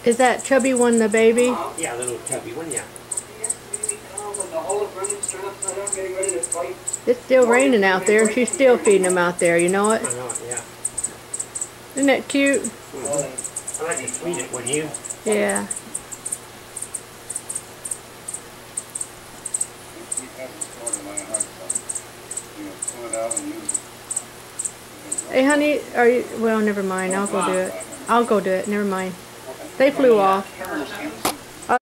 Is that chubby one the baby? Yeah, little chubby one, yeah. It's still raining out there and she's still feeding them out there, you know it? I know it, yeah. Isn't that cute? I like to feed it, wouldn't you? Yeah. Hey honey, are you, well never mind, I'll go do it. I'll go do it, never mind. They flew off.